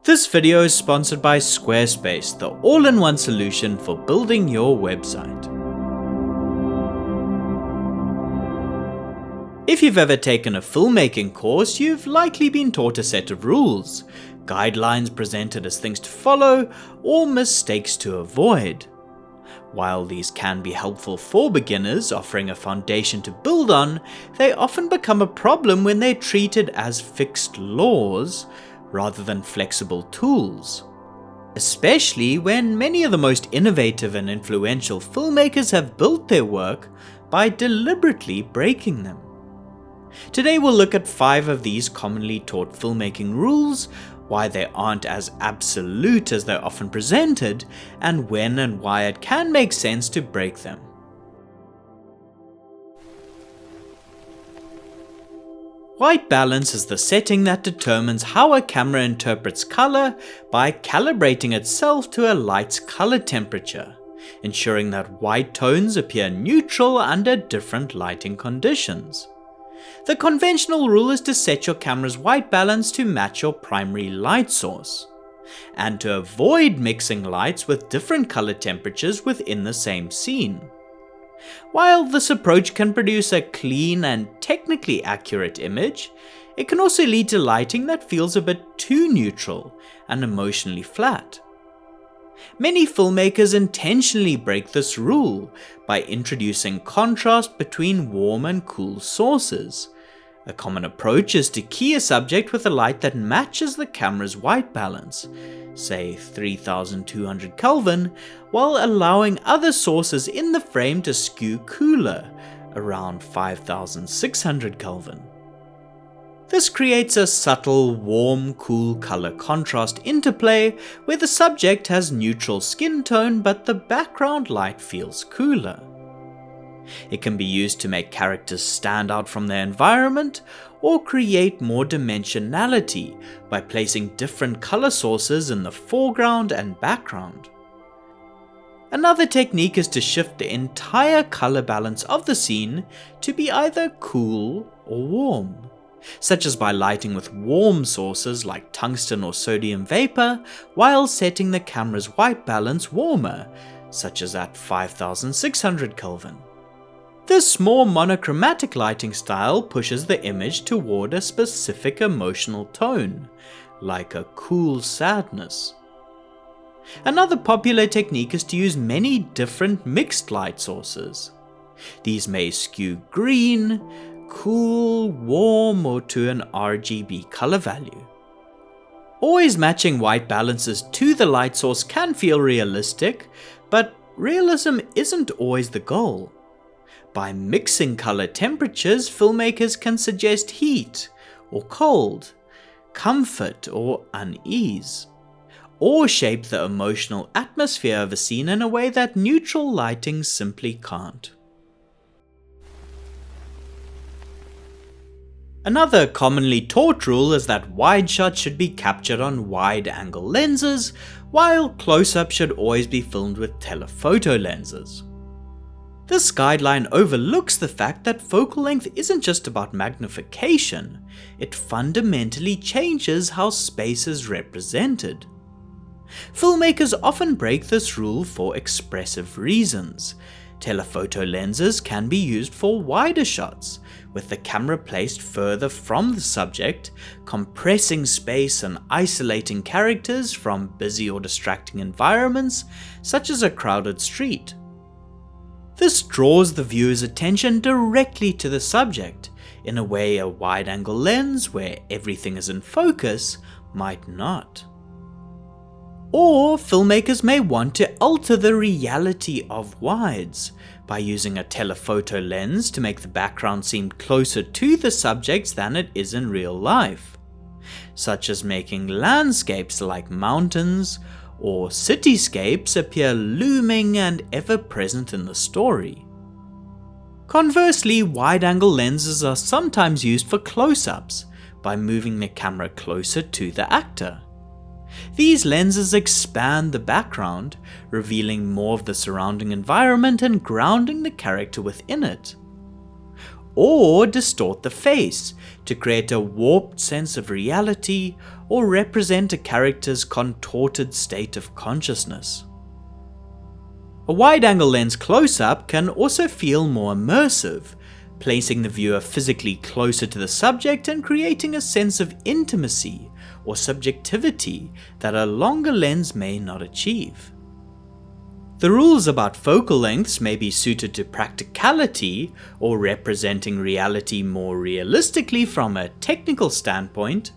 This video is sponsored by Squarespace, the all-in-one solution for building your website. If you've ever taken a filmmaking course, you've likely been taught a set of rules, guidelines presented as things to follow, or mistakes to avoid. While these can be helpful for beginners, offering a foundation to build on, they often become a problem when they're treated as fixed laws rather than flexible tools. Especially when many of the most innovative and influential filmmakers have built their work by deliberately breaking them. Today we'll look at 5 of these commonly taught filmmaking rules, why they aren't as absolute as they're often presented, and when and why it can make sense to break them. White balance is the setting that determines how a camera interprets color by calibrating itself to a light's color temperature, ensuring that white tones appear neutral under different lighting conditions. The conventional rule is to set your camera's white balance to match your primary light source, and to avoid mixing lights with different color temperatures within the same scene. While this approach can produce a clean and technically accurate image, it can also lead to lighting that feels a bit too neutral and emotionally flat. Many filmmakers intentionally break this rule by introducing contrast between warm and cool sources. A common approach is to key a subject with a light that matches the camera's white balance, say 3200 Kelvin, while allowing other sources in the frame to skew cooler, around 5600 Kelvin. This creates a subtle warm-cool color contrast interplay where the subject has neutral skin tone but the background light feels cooler. It can be used to make characters stand out from their environment or create more dimensionality by placing different color sources in the foreground and background. Another technique is to shift the entire color balance of the scene to be either cool or warm, such as by lighting with warm sources like tungsten or sodium vapor while setting the camera's white balance warmer, such as at 5600 Kelvin. This more monochromatic lighting style pushes the image toward a specific emotional tone, like a cool sadness. Another popular technique is to use many different mixed light sources. These may skew green, cool, warm, or to an RGB color value. Always matching white balances to the light source can feel realistic, but realism isn't always the goal. By mixing color temperatures, filmmakers can suggest heat or cold, comfort or unease, or shape the emotional atmosphere of a scene in a way that neutral lighting simply can't. Another commonly taught rule is that wide shots should be captured on wide-angle lenses, while close-up should always be filmed with telephoto lenses. This guideline overlooks the fact that focal length isn't just about magnification, it fundamentally changes how space is represented. Filmmakers often break this rule for expressive reasons. Telephoto lenses can be used for wider shots, with the camera placed further from the subject, compressing space and isolating characters from busy or distracting environments, such as a crowded street. This draws the viewer's attention directly to the subject, in a way a wide-angle lens where everything is in focus might not. Or filmmakers may want to alter the reality of wides by using a telephoto lens to make the background seem closer to the subjects than it is in real life, such as making landscapes like mountains or cityscapes appear looming and ever-present in the story. Conversely, wide-angle lenses are sometimes used for close-ups by moving the camera closer to the actor. These lenses expand the background, revealing more of the surrounding environment and grounding the character within it. or distort the face to create a warped sense of reality or represent a character's contorted state of consciousness. A wide-angle lens close-up can also feel more immersive, placing the viewer physically closer to the subject and creating a sense of intimacy or subjectivity that a longer lens may not achieve. The rules about focal lengths may be suited to practicality or representing reality more realistically from a technical standpoint,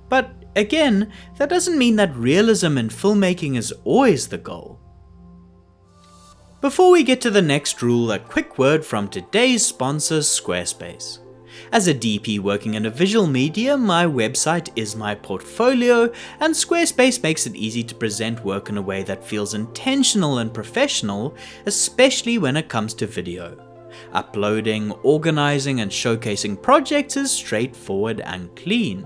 but again, that doesn't mean that realism in filmmaking is always the goal. Before we get to the next rule, a quick word from today's sponsor, Squarespace. As a DP working in a visual medium, my website is my portfolio, and Squarespace makes it easy to present work in a way that feels intentional and professional, especially when it comes to video. Uploading, organizing, and showcasing projects is straightforward and clean.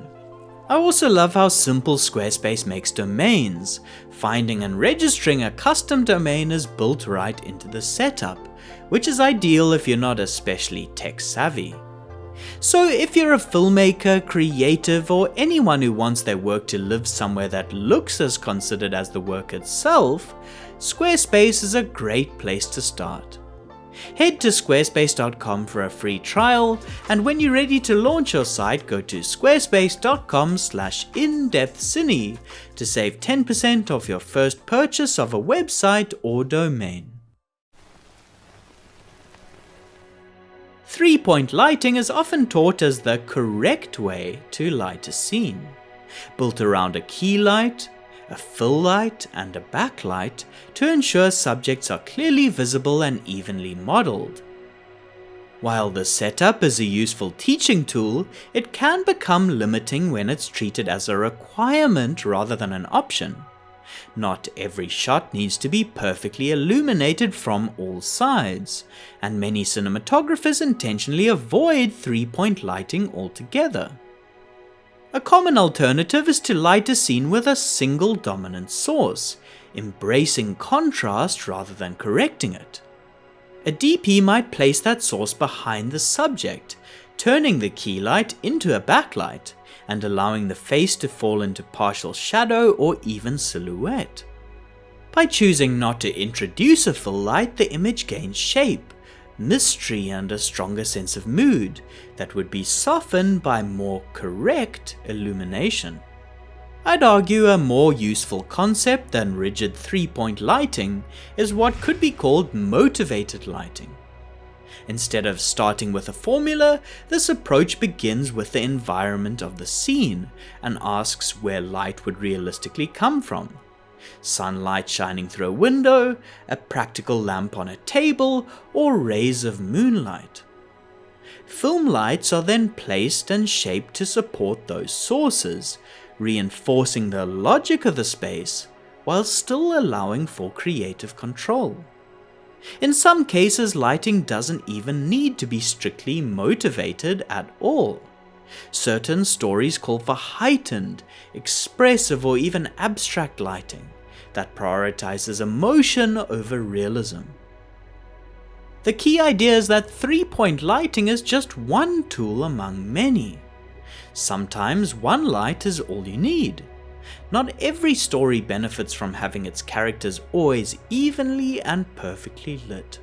I also love how simple Squarespace makes domains. Finding and registering a custom domain is built right into the setup, which is ideal if you're not especially tech savvy. So if you're a filmmaker, creative, or anyone who wants their work to live somewhere that looks as considered as the work itself, Squarespace is a great place to start. Head to squarespace.com for a free trial, and when you're ready to launch your site, go to squarespace.com/indepthcine to save 10% off your first purchase of a website or domain. 3-point lighting is often taught as the correct way to light a scene. Built around a key light, a fill light, and a backlight to ensure subjects are clearly visible and evenly modeled. While the setup is a useful teaching tool, it can become limiting when it's treated as a requirement rather than an option. Not every shot needs to be perfectly illuminated from all sides, and many cinematographers intentionally avoid 3-point lighting altogether. A common alternative is to light a scene with a single dominant source, embracing contrast rather than correcting it. A DP might place that source behind the subject, turning the key light into a backlight, and allowing the face to fall into partial shadow or even silhouette. By choosing not to introduce a full light, the image gains shape, mystery, and a stronger sense of mood that would be softened by more correct illumination. I'd argue a more useful concept than rigid 3-point lighting is what could be called motivated lighting. Instead of starting with a formula, this approach begins with the environment of the scene and asks where light would realistically come from. Sunlight shining through a window, a practical lamp on a table, or rays of moonlight. Film lights are then placed and shaped to support those sources, reinforcing the logic of the space while still allowing for creative control. In some cases, lighting doesn't even need to be strictly motivated at all. Certain stories call for heightened, expressive, or even abstract lighting that prioritizes emotion over realism. The key idea is that 3-point lighting is just one tool among many. Sometimes one light is all you need. Not every story benefits from having its characters always evenly and perfectly lit.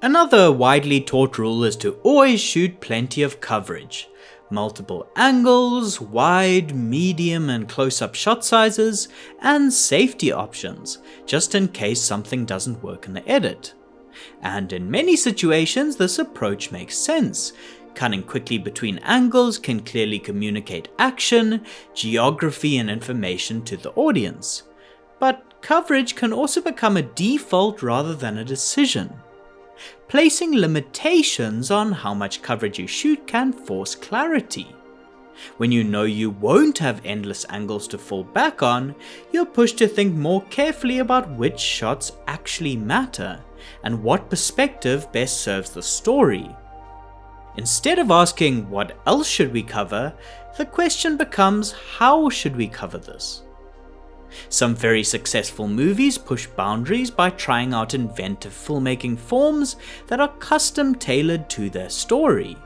Another widely taught rule is to always shoot plenty of coverage. Multiple angles, wide, medium, and close-up shot sizes, and safety options, just in case something doesn't work in the edit. And in many situations, this approach makes sense. Cutting quickly between angles can clearly communicate action, geography, and information to the audience. But coverage can also become a default rather than a decision. Placing limitations on how much coverage you shoot can force clarity. When you know you won't have endless angles to fall back on, you're pushed to think more carefully about which shots actually matter and what perspective best serves the story. Instead of asking what else should we cover, the question becomes how should we cover this? Some very successful movies push boundaries by trying out inventive filmmaking forms that are custom tailored to their story.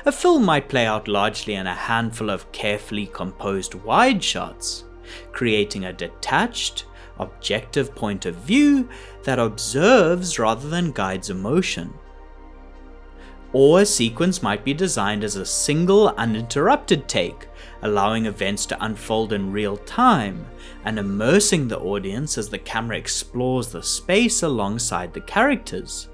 A film might play out largely in a handful of carefully composed wide shots, creating a detached, objective point of view that observes rather than guides emotion. Or a sequence might be designed as a single uninterrupted take, allowing events to unfold in real time and immersing the audience as the camera explores the space alongside the characters.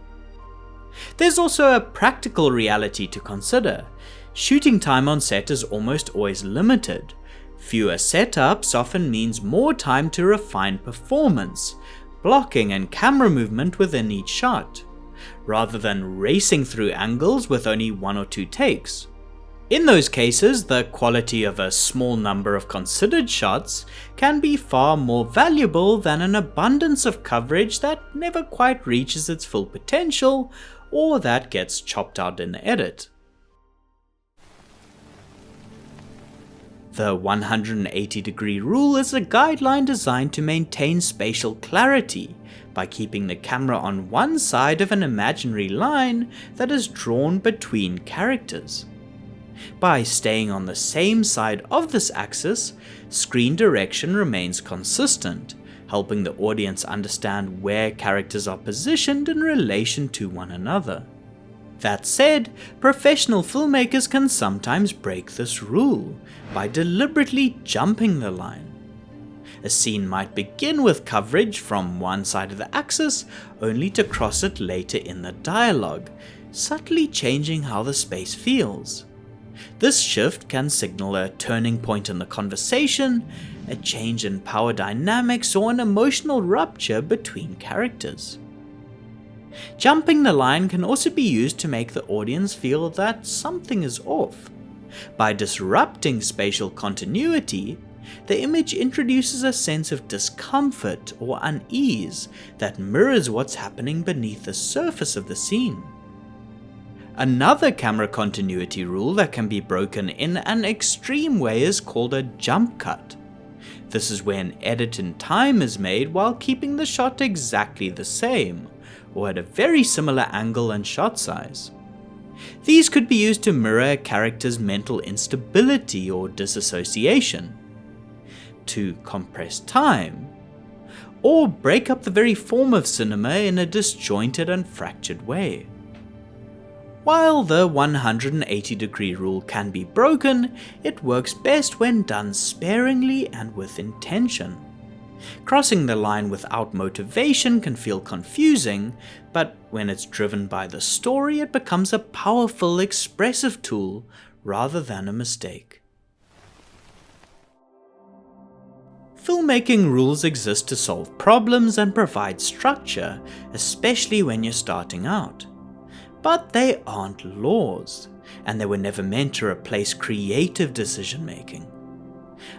There's also a practical reality to consider. Shooting time on set is almost always limited. Fewer setups often means more time to refine performance, blocking and camera movement within each shot, rather than racing through angles with only 1 or 2 takes. In those cases, the quality of a small number of considered shots can be far more valuable than an abundance of coverage that never quite reaches its full potential or that gets chopped out in the edit. The 180-degree rule is a guideline designed to maintain spatial clarity by keeping the camera on one side of an imaginary line that is drawn between characters. By staying on the same side of this axis, screen direction remains consistent, helping the audience understand where characters are positioned in relation to one another. That said, professional filmmakers can sometimes break this rule by deliberately jumping the line. A scene might begin with coverage from one side of the axis, only to cross it later in the dialogue, subtly changing how the space feels. This shift can signal a turning point in the conversation, a change in power dynamics, or an emotional rupture between characters. Jumping the line can also be used to make the audience feel that something is off. By disrupting spatial continuity, the image introduces a sense of discomfort or unease that mirrors what's happening beneath the surface of the scene. Another camera continuity rule that can be broken in an extreme way is called a jump cut. This is where an edit in time is made while keeping the shot exactly the same, or at a very similar angle and shot size. These could be used to mirror a character's mental instability or disassociation, to compress time, or break up the very form of cinema in a disjointed and fractured way. While the 180-degree rule can be broken, it works best when done sparingly and with intention. Crossing the line without motivation can feel confusing, but when it's driven by the story, it becomes a powerful, expressive tool rather than a mistake. Filmmaking rules exist to solve problems and provide structure, especially when you're starting out. But they aren't laws, and they were never meant to replace creative decision-making.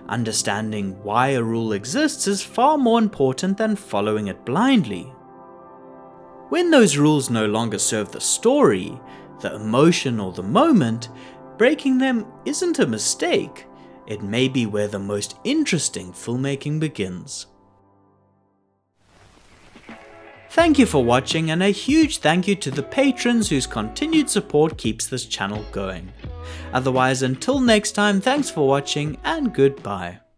Understanding why a rule exists is far more important than following it blindly. When those rules no longer serve the story, the emotion, or the moment, breaking them isn't a mistake. It may be where the most interesting filmmaking begins. Thank you for watching, and a huge thank you to the patrons whose continued support keeps this channel going. Otherwise, until next time, thanks for watching and goodbye.